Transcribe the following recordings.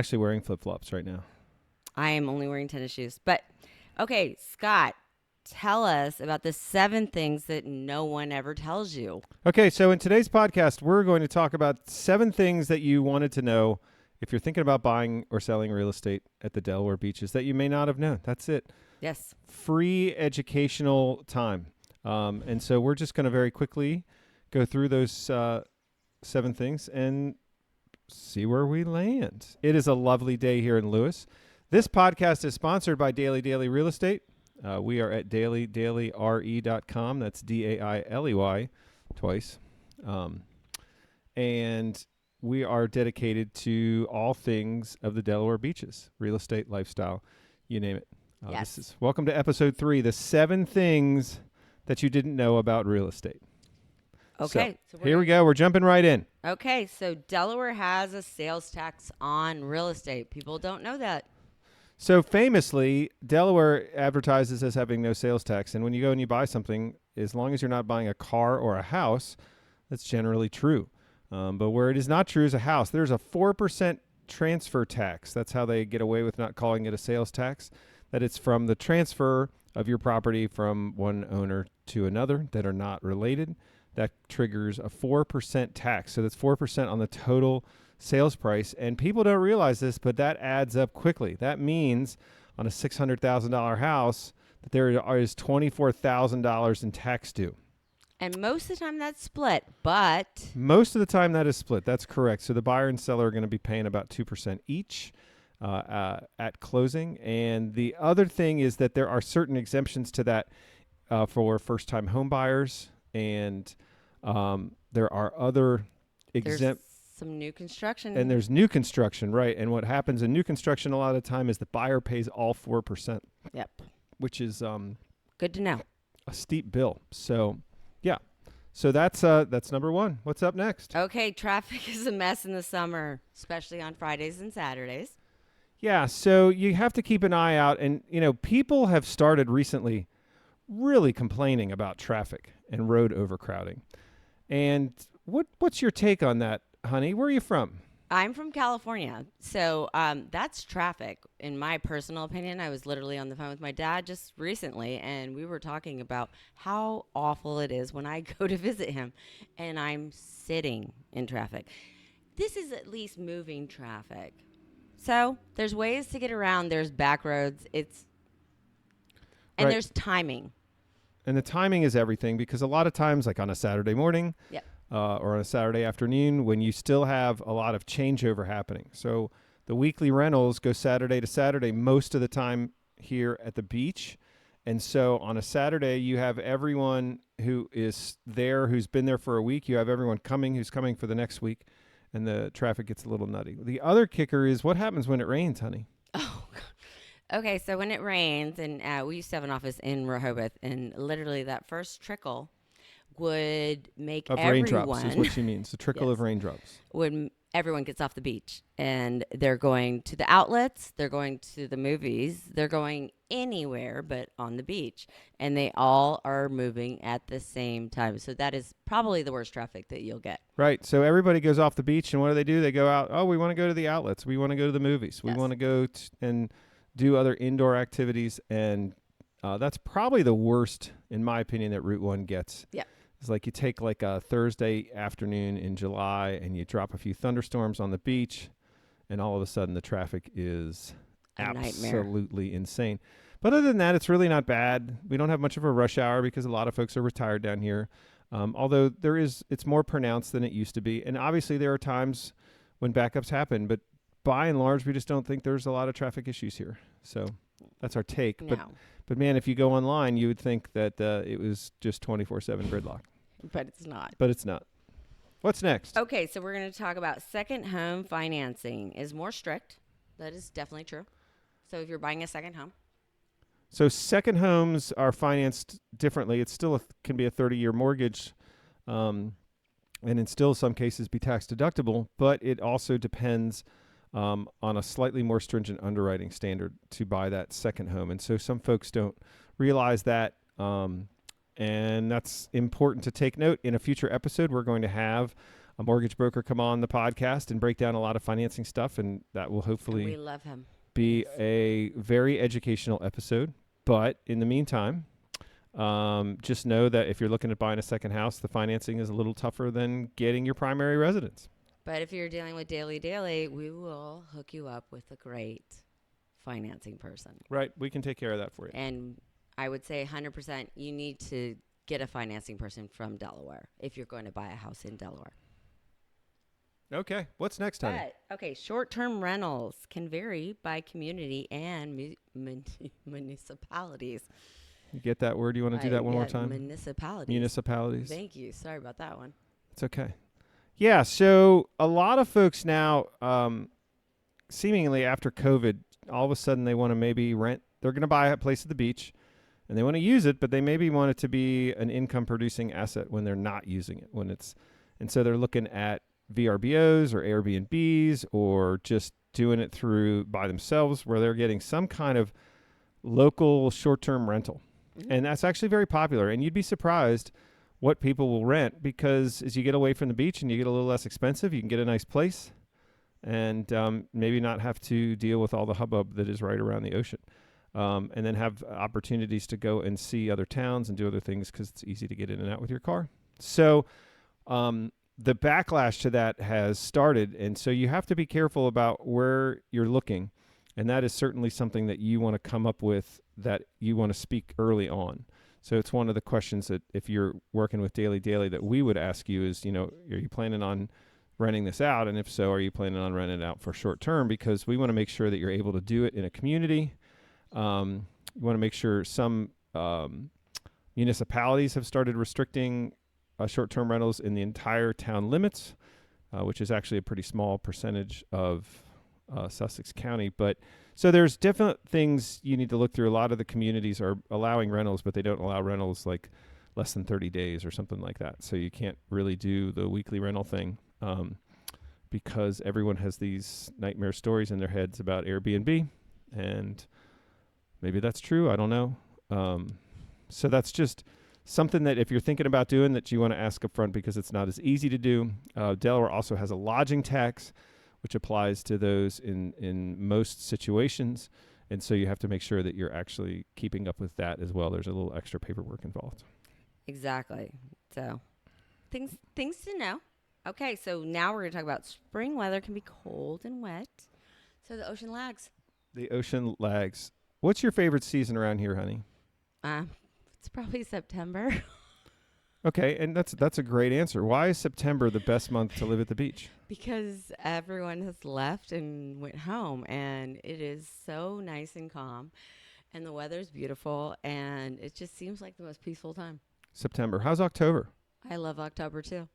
actually wearing flip-flops right now. I am only wearing tennis shoes. But, okay, Scott, tell us about the 7 things that no one ever tells you. Okay, so in today's podcast, we're going to talk about 7 things that you wanted to know if you're thinking about buying or selling real estate at the Delaware beaches that you may not have known. That's it. Yes. Free educational time. And so we're just going to very quickly go through those 7 things and see where we land. It is a lovely day here in Lewes. This podcast is sponsored by Dailey Real Estate. We are at DaileyRE.com. That's DAILEY twice. And we are dedicated to all things of the Delaware beaches, real estate, lifestyle, you name it. Yes. Welcome to episode 3, the 7 things that you didn't know about real estate. Okay. So here we go. We're jumping right in. Okay, so Delaware has a sales tax on real estate. People don't know that. So famously, Delaware advertises as having no sales tax. And when you go and you buy something, as long as you're not buying a car or a house, that's generally true. But where it is not true is a house. There's a 4% transfer tax. That's how they get away with not calling it a sales tax, that it's from the transfer of your property from one owner to another that are not related. That triggers a 4% tax. So that's 4% on the total sales price. And people don't realize this, but that adds up quickly. That means on a $600,000 house that there is $24,000 in tax due. And most of the time that's split, but... Most of the time that is split. That's correct. So the buyer and seller are going to be paying about 2% each at closing. And the other thing is that there are certain exemptions to that for first-time home buyers. And there are other There's some new construction. And there's new construction, right? And what happens in new construction a lot of the time is the buyer pays all 4%. Yep. Which is good to know. A steep bill. So, yeah. So that's number 1. What's up next? Okay, traffic is a mess in the summer, especially on Fridays and Saturdays. Yeah, so you have to keep an eye out. And, people have started recently really complaining about traffic and road overcrowding. And what's your take on that, honey? Where are you from? I'm from California, so that's traffic. In my personal opinion, I was literally on the phone with my dad just recently, and we were talking about how awful it is when I go to visit him, and I'm sitting in traffic. This is at least moving traffic. So there's ways to get around. There's back roads. And there's timing. And the timing is everything, because a lot of times, like on a Saturday morning, yep. Or on a Saturday afternoon, when you still have a lot of changeover happening. So the weekly rentals go Saturday to Saturday most of the time here at the beach. And so on a Saturday, you have everyone who is there, who's been there for a week. You have everyone who's coming for the next week, and the traffic gets a little nutty. The other kicker is what happens when it rains, honey. Oh, okay, so when it rains, and we used to have an office in Rehoboth, and literally that first trickle would make of everyone... raindrops is what she means, the trickle of raindrops. When everyone gets off the beach, and they're going to the outlets, they're going to the movies, they're going anywhere but on the beach, and they all are moving at the same time. So that is probably the worst traffic that you'll get. Right, so everybody goes off the beach, and what do? They go out, we want to go to the outlets, we want to go to the movies, we want to go and do other indoor activities, and that's probably the worst, in my opinion, that Route 1 gets. Yeah. It's like you take like a Thursday afternoon in July and you drop a few thunderstorms on the beach, and all of a sudden the traffic is absolutely insane. But other than that, it's really not bad. We don't have much of a rush hour because a lot of folks are retired down here. Although it's more pronounced than it used to be. And obviously there are times when backups happen, but by and large, we just don't think there's a lot of traffic issues here. So that's our take. No. But man, if you go online, you would think that it was just 24/7 gridlock. But it's not. But it's not. What's next? Okay, so we're going to talk about second home financing is more strict. That is definitely true. So if you're buying a second home. So second homes are financed differently. It still can be a 30-year mortgage, and in still some cases be tax deductible, but it also depends on a slightly more stringent underwriting standard to buy that second home. And so some folks don't realize that, and that's important to take note. In a future episode, we're going to have a mortgage broker come on the podcast and break down a lot of financing stuff, and that will And hopefully we love him. be Yes. a very educational episode. But in the meantime, just know that if you're looking at buying a second house, the financing is a little tougher than getting your primary residence. But if you're dealing with Dailey, we will hook you up with a great financing person. Right. We can take care of that for you. And I would say 100% you need to get a financing person from Delaware if you're going to buy a house in Delaware. Okay. What's next, honey? Okay, short-term rentals can vary by community and municipalities. You get that word? You want to do that one more time? Municipalities. Municipalities. Thank you. Sorry about that one. It's okay. Yeah. So a lot of folks now, seemingly after COVID, all of a sudden they want to maybe rent. They're going to buy a place at the beach, and they want to use it, but they maybe want it to be an income-producing asset when they're not using it. And so they're looking at VRBOs or Airbnbs or just doing it through by themselves, where they're getting some kind of local short-term rental. Mm-hmm. And that's actually very popular. And you'd be surprised what people will rent, because as you get away from the beach and you get a little less expensive, you can get a nice place and maybe not have to deal with all the hubbub that is right around the ocean. And then have opportunities to go and see other towns and do other things because it's easy to get in and out with your car. So the backlash to that has started, and so you have to be careful about where you're looking. And that is certainly something that you want to come up with, that you want to speak early on. So it's one of the questions that if you're working with Dailey that we would ask you is, are you planning on renting this out? And if so, are you planning on renting it out for short term? Because we want to make sure that you're able to do it in a community. You want to make sure some municipalities have started restricting short-term rentals in the entire town limits, which is actually a pretty small percentage of Sussex County. But so there's different things you need to look through. A lot of the communities are allowing rentals, but they don't allow rentals like less than 30 days or something like that. So you can't really do the weekly rental thing because everyone has these nightmare stories in their heads about Airbnb, and maybe that's true. I don't know. So that's just something that if you're thinking about doing, that you want to ask up front, because it's not as easy to do. Delaware also has a lodging tax, which applies to those in most situations. And so you have to make sure that you're actually keeping up with that as well. There's a little extra paperwork involved. Exactly. So things to know. Okay, so now we're going to talk about spring weather can be cold and wet. So the ocean lags. The ocean lags. What's your favorite season around here, honey? It's probably September. Okay, and that's a great answer. Why is September the best month to live at the beach? Because everyone has left and went home, and it is so nice and calm, and the weather's beautiful, and it just seems like the most peaceful time. September. How's October? I love October too.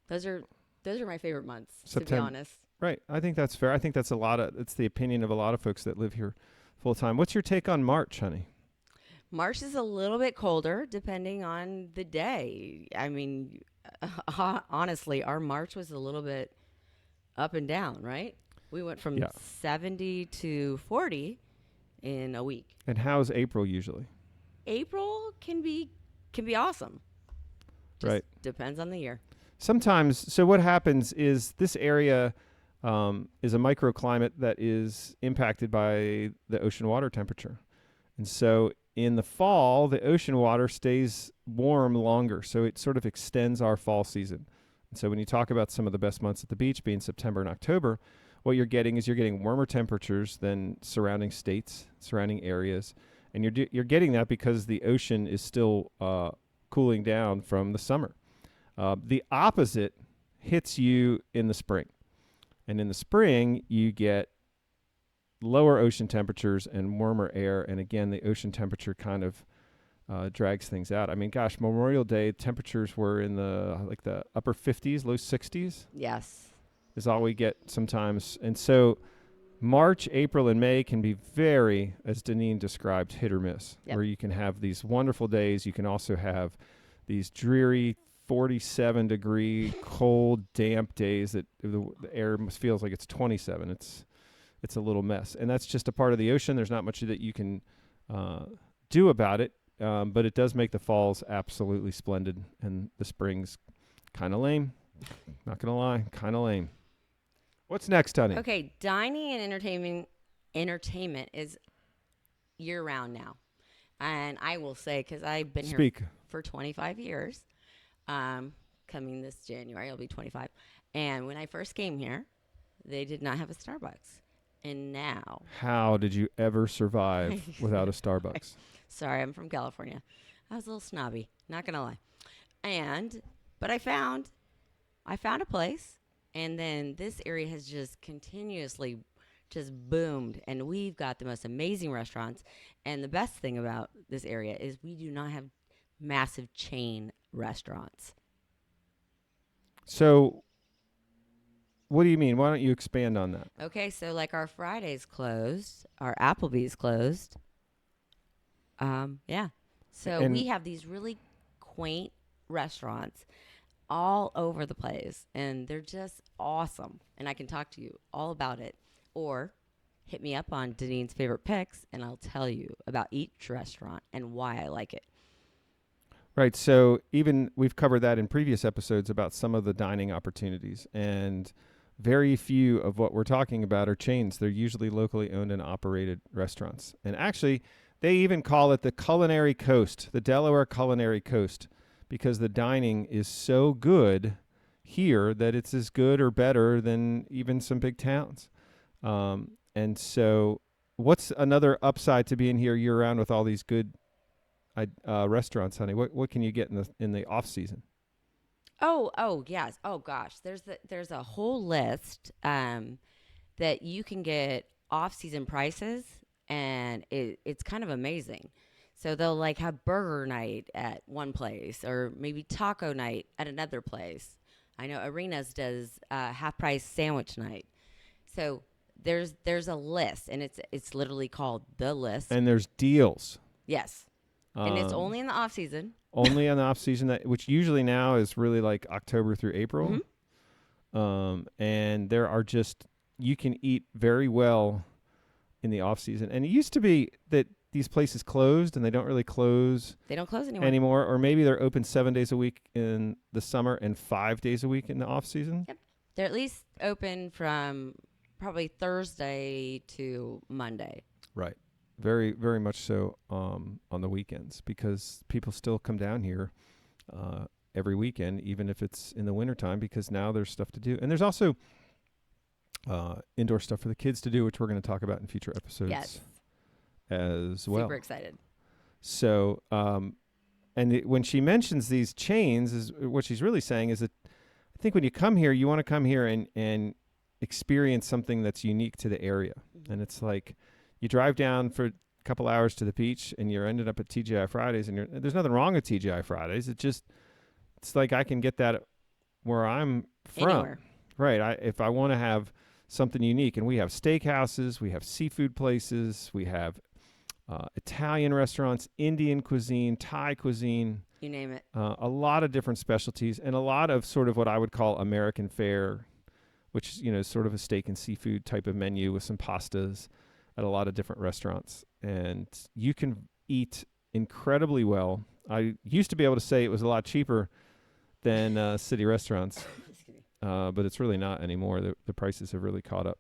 Those are my favorite months, to be September. honest. Right. I think that's fair. I think it's the opinion of a lot of folks that live here full time. What's your take on March, honey? March is a little bit colder depending on the day. I mean, honestly, our March was a little bit up and down, right? We went from 70 to 40 in a week. And how's April usually? April can be awesome. Just right. Depends on the year. Sometimes, so what happens is this area is a microclimate that is impacted by the ocean water temperature. And so in the fall, the ocean water stays warm longer, so it sort of extends our fall season. And so when you talk about some of the best months at the beach being September and October, what you're getting warmer temperatures than surrounding states, surrounding areas. And you're getting that because the ocean is still cooling down from the summer. The opposite hits you in the spring. And in the spring, you get lower ocean temperatures and warmer air. And again, the ocean temperature kind of drags things out. I mean, gosh, Memorial Day temperatures were in the upper 50s, low 60s. Yes. Is all we get sometimes. And so March, April, and May can be very, as Deniene described, hit or miss, where you can have these wonderful days. You can also have these dreary 47-degree, cold, damp days that the air feels like it's 27. It's a little mess. And that's just a part of the ocean. There's not much that you can do about it, but it does make the falls absolutely splendid, and the springs kind of lame. Not gonna lie, kind of lame. What's next, honey? Okay, dining and entertainment is year round now. And I will say, because I've been here Speak. for 25 years, coming this January, I'll be 25. And when I first came here, they did not have a Starbucks. And now, How did you ever survive without a Starbucks? sorry, I'm from California. I was a little snobby, not gonna lie. But I found a place, and then this area has just continuously just boomed, and we've got the most amazing restaurants. And the best thing about this area is we do not have massive chain restaurants. So, what do you mean? Why don't you expand on that? Okay, so like our Friday's closed, our Applebee's closed. Yeah. So And- we have these really quaint restaurants all over the place, and they're just awesome. And I can talk to you all about it, or hit me up on Denine's favorite picks, and I'll tell you about each restaurant and why I like it. Right. So even we've covered that in previous episodes about some of the dining opportunities, and very few of what we're talking about are chains. They're usually locally owned and operated restaurants. And actually, they even call it the Culinary Coast, the Delaware Culinary Coast, because the dining is so good here that it's as good or better than even some big towns. And so what's another upside to being here year round with all these good restaurants, honey? What can you get in the off season? Oh, yes. Oh, gosh. There's a whole list that you can get off-season prices, and it's kind of amazing. So they'll like have burger night at one place, or maybe taco night at another place. I know Arenas does half-price sandwich night. So there's a list, and it's literally called The List. And there's deals. Yes. And it's only in the off season. Only in the off season, which usually now is really like October through April. Mm-hmm. And there are you can eat very well in the off season. And it used to be that these places closed, and they don't really close. They don't close anymore. Or maybe they're open 7 days a week in the summer and 5 days a week in the off season. Yep. They're at least open from probably Thursday to Monday. Right. Very, very much so on the weekends, because people still come down here every weekend, even if it's in the wintertime, because now there's stuff to do. And there's also indoor stuff for the kids to do, which we're going to talk about in future episodes as well. Super excited. So, when she mentions these chains, is what she's really saying is that I think when you come here, you want to come here and experience something that's unique to the area. Mm-hmm. And it's like, you drive down for a couple hours to the beach, and you're ended up at TGI Fridays, and there's nothing wrong with TGI Fridays. It's like I can get that where I'm from. Anywhere. Right. If I want to have something unique, and we have steakhouses, we have seafood places, we have Italian restaurants, Indian cuisine, Thai cuisine. You name it. A lot of different specialties, and a lot of sort of what I would call American fare, which is sort of a steak and seafood type of menu with some pastas at a lot of different restaurants. And you can eat incredibly well. I used to be able to say it was a lot cheaper than city restaurants, but it's really not anymore. The prices have really caught up.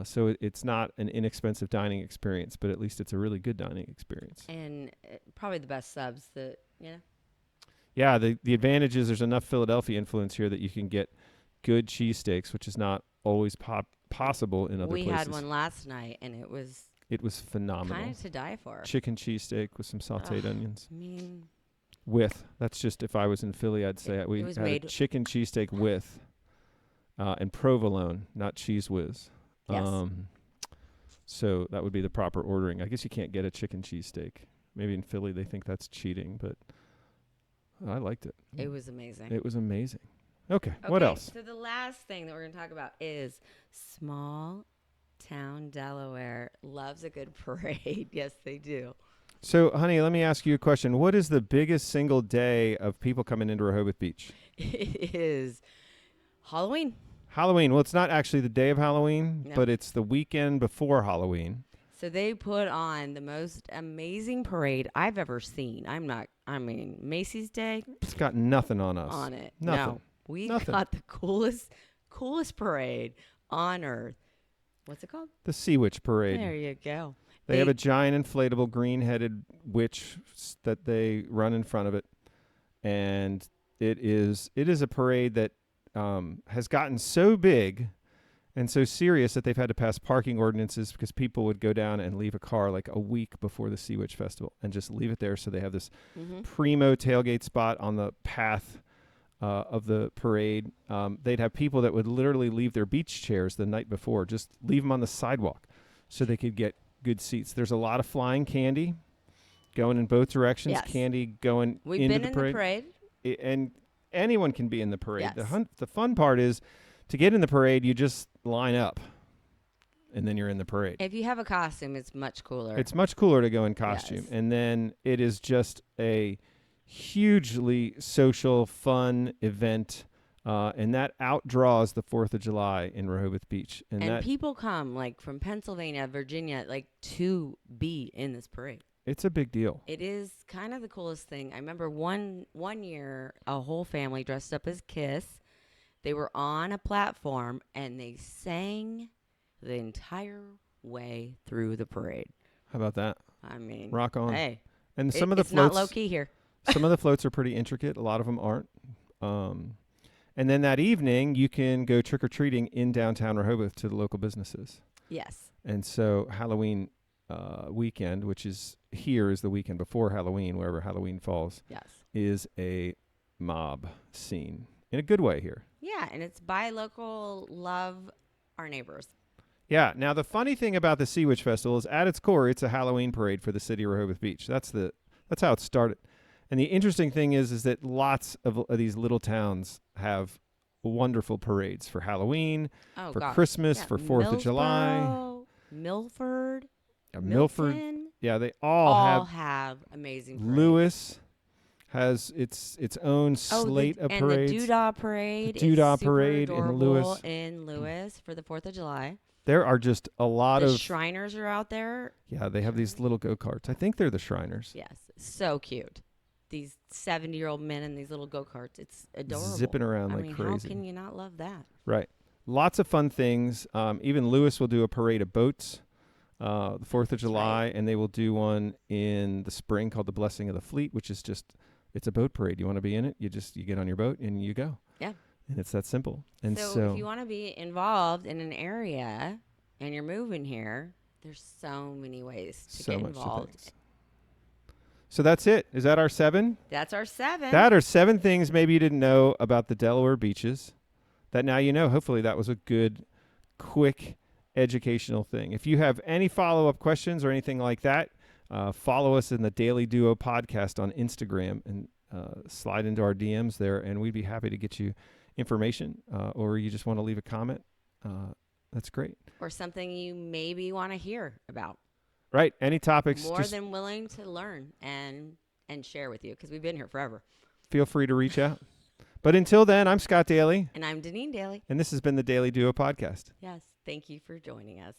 So it's not an inexpensive dining experience, but at least it's a really good dining experience. And probably the best subs that, Yeah, the advantage is there's enough Philadelphia influence here that you can get good cheesesteaks, which is not always possible in other places. We had one last night, and it was phenomenal. kind of to die for. Chicken cheesesteak with some sauteed onions. I mean, that's just, if I was in Philly, I'd say we was had made a chicken cheesesteak with and provolone, not cheese whiz. Yes. So that would be the proper ordering. I guess you can't get a chicken cheesesteak. Maybe in Philly they think that's cheating, but I liked it. It was amazing. It was amazing. Okay, what else? So the last thing that we're going to talk about is small town Delaware loves a good parade. Yes, they do. So, honey, let me ask you a question. What is the biggest single day of people coming into Rehoboth Beach? It is Halloween. Halloween. Well, it's not actually the day of Halloween, No. but it's the weekend before Halloween. So they put on the most amazing parade I've ever seen. Macy's Day It's got nothing on us. on it. Nothing. No. We Nothing. got the coolest parade on earth. What's it called? The Sea Witch Parade. There you go. They have a giant inflatable green-headed witch that they run in front of it, and it is a parade that has gotten so big and so serious that they've had to pass parking ordinances because people would go down and leave a car like a week before the Sea Witch Festival and just leave it there. So they have this primo tailgate spot on the path of the parade. They'd have people that would literally leave their beach chairs the night before, just leave them on the sidewalk so they could get good seats. There's a lot of flying candy going in both directions. Yes. Candy going We've into been the in parade. the parade. And anyone can be in the parade. Yes. The fun part is to get in the parade, you just line up, and then you're in the parade. If you have a costume, it's much cooler. It's much cooler to go in costume. Yes. And then it is just a hugely social, fun event, and that outdraws the 4th of July in Rehoboth Beach. and that people come like from Pennsylvania, Virginia, like to be in this parade. it's a big deal. It is kind of the coolest thing. I remember one year, a whole family dressed up as Kiss. They were on a platform and they sang the entire way through the parade. How about that? I mean, Rock on. hey, And some of the it's not floats, low key here. some of the floats are pretty intricate. A lot of them aren't. And then that evening, you can go trick-or-treating in downtown Rehoboth to the local businesses. Yes. And so Halloween weekend, which is here is the weekend before Halloween, wherever Halloween falls, Yes. is a mob scene in a good way here. Yeah, and it's buy local, love our neighbors. Yeah. Now, the funny thing about the Sea Witch Festival is at its core, it's a Halloween parade for the city of Rehoboth Beach. That's how it started. And the interesting thing is that lots of these little towns have wonderful parades for Halloween, Oh, for gosh. Christmas, Yeah, for 4th of July. Millersboro, Milford, Milford. Milton, Yeah, they all have amazing parades. Lewes has its own slate of and parades. the Doodah Parade. The Doodah is super Parade in adorable Lewes. in Lewes for the 4th of July. There are just a lot The of Shriners are out there. yeah. They have these little go-karts. I think they're the Shriners. Yes, so cute. These 70-year-old men in these little go-karts. It's adorable. Zipping around I like mean, crazy. how can you not love that? Right. Lots of fun things. Even Lewes will do a parade of boats the 4th of July, and they will do one in the spring called the Blessing of the Fleet, which is just it's a boat parade. You want to be in it? You get on your boat and you go. Yeah. And it's that simple. And So if you want to be involved in an area and you're moving here, there's so many ways to so get much to involved. things. So that's it. Is that our 7? That's our 7. That are 7 things maybe you didn't know about the Delaware beaches that now you know. Hopefully that was a good, quick, educational thing. If you have any follow-up questions or anything like that, follow us in the Dailey Duo podcast on Instagram and slide into our DMs there, and we'd be happy to get you information, or you just want to leave a comment. That's great. Or something you maybe want to hear about. Right. Any topics, More just than willing to learn and share with you because we've been here forever. feel free to reach out. But until then, I'm Scott Dailey, And I'm Deniene Dailey. and this has been the Dailey Duo podcast. Yes. Thank you for joining us.